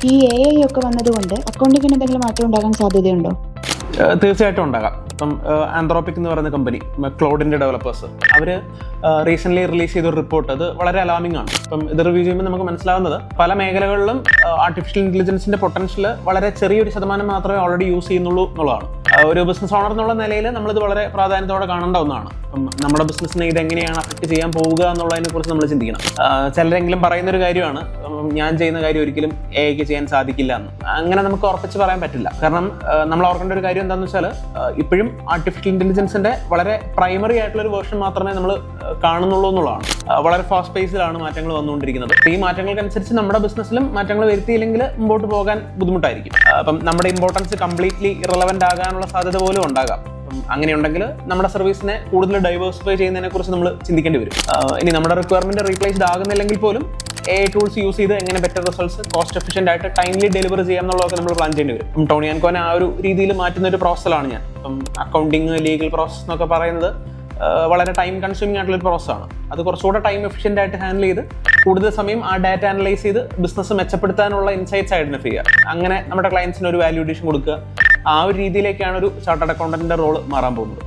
ഈ AI ഒക്കെ വന്നതുകൊണ്ട് അക്കൗണ്ടിങ്ങിന് എന്തെങ്കിലും മാറ്റം ഉണ്ടാകാൻ സാധ്യതയുണ്ടോ? തീർച്ചയായിട്ടും ഉണ്ടാകാം. ഇപ്പം ആന്ത്രോപിക് എന്ന് പറയുന്ന കമ്പനി, ക്ലൗഡിൻ്റെ ഡെവലപ്പേഴ്സ്, അവർ റീസെൻ്റ്ലി റിലീസ് ചെയ്തൊരു റിപ്പോർട്ട്, അത് വളരെ അലാമിംഗ് ആണ്. ഇപ്പം ഇത് റിവ്യൂ ചെയ്യുമ്പോൾ നമുക്ക് മനസ്സിലാവുന്നത് പല മേഖലകളിലും ആർട്ടിഫിഷ്യൽ ഇൻ്റലിജൻസിൻ്റെ പൊട്ടൻഷ്യൽ വളരെ ചെറിയൊരു ശതമാനം മാത്രമേ ഓൾറെഡി യൂസ് ചെയ്യുന്നുള്ളൂ എന്നുള്ളതാണ്. ഒരു ബിസിനസ് ഓണർ എന്നുള്ള നിലയിൽ നമ്മളിത് വളരെ പ്രാധാന്യത്തോടെ കാണേണ്ട ഒന്നാണ്. അപ്പം നമ്മുടെ ബിസിനസ്സിനെ ഇതെങ്ങനെയാണ് അഫക്റ്റ് ചെയ്യാൻ പോവുക എന്നുള്ളതിനെ കുറിച്ച് നമ്മൾ ചിന്തിക്കണം. ചിലരെങ്കിലും പറയുന്നൊരു കാര്യമാണ്, ഞാൻ ചെയ്യുന്ന കാര്യം ഒരിക്കലും AIക്ക് ചെയ്യാൻ സാധിക്കില്ല എന്ന്. അങ്ങനെ നമുക്ക് ഉറപ്പിച്ച് പറയാൻ പറ്റില്ല. കാരണം നമ്മൾ ഓർക്കേണ്ട ഒരു കാര്യം എന്താണെന്ന് വെച്ചാൽ, ഇപ്പോഴും ആർട്ടിഫിഷ്യൽ ഇൻ്റലിജൻസിൻ്റെ വളരെ പ്രൈമറി ആയിട്ടുള്ളൊരു വേർഷൻ മാത്രമേ നമ്മൾ കാണുന്നുള്ളൂ എന്നുള്ളതാണ്. വളരെ ഫാസ്റ്റ് പേസിലാണ് മാറ്റങ്ങൾ വന്നുകൊണ്ടിരിക്കുന്നത്. ഈ മാറ്റങ്ങൾക്കനുസരിച്ച് നമ്മുടെ ബിസിനസ്സിലും മാറ്റങ്ങൾ വരുത്തിയില്ലെങ്കിൽ മുമ്പോട്ട് പോകാൻ ബുദ്ധിമുട്ടായിരിക്കും. അപ്പം നമ്മുടെ ഇമ്പോർട്ടൻസ് കംപ്ലീറ്റ്ലി ഇറലവൻ്റ് ആകാനുള്ള സാധ്യത പോലും ഉണ്ടാകാം. അങ്ങനെയുണ്ടെങ്കിൽ നമ്മുടെ സർവീസിനെ കൂടുതൽ ഡൈവേഴ്സിഫൈ ചെയ്യുന്നതിനെ കുറിച്ച് നമ്മൾ ചിന്തിക്കേണ്ടി വരും. ഇനി നമ്മുടെ റിക്വയർമെന്റ് റീപ്ലേസ്ഡ് ആകുന്നില്ലെങ്കിൽ പോലും AI ടൂൾസ് യൂസ് ചെയ്ത് എങ്ങനെ ബെറ്റർ റിസൾട്ട്സ് കോസ്റ്റ് എഫിഷ്യൻ്റ് ആയിട്ട് ടൈംലി ഡെലിവർ ചെയ്യാം എന്നുള്ളതൊക്കെ നമ്മൾ പ്ലാൻ ചെയ്യേണ്ടി വരും. ടോണി ആൻഡ് കോനെ ആ ഒരു രീതിയിൽ മാറ്റുന്ന ഒരു പ്രോസസ്സാണ് ഞാൻ. ഇപ്പം അക്കൗണ്ടിങ്, ലീഗൽ പ്രോസസ് എന്നൊക്കെ പറയുന്നത് വളരെ ടൈം കൺസ്യൂമിംഗ് ആയിട്ടുള്ളൊരു പ്രോസസ്സാണ്. അത് കുറച്ചുകൂടെ ടൈം എഫിഷ്യൻ്റ് ആയിട്ട് ഹാൻഡിൽ ചെയ്ത് കൂടുതൽ സമയം ആ ഡാറ്റ അനലൈസ് ചെയ്ത് ബിസിനസ് മെച്ചപ്പെടുത്താനുള്ള ഇൻസൈറ്റ്സ് ഐഡന്റിഫൈ ചെയ്യുക, അങ്ങനെ നമ്മുടെ ക്ലയൻസിന് ഒരു വാല്യൂ അഡീഷൻ കൊടുക്കുക. ആ ഒരു രീതിയിലേക്കാണ് ഒരു ചാർട്ടേഡ് അക്കൗണ്ടന്റിന്റെ റോൾ മാറാൻ പോകുന്നത്.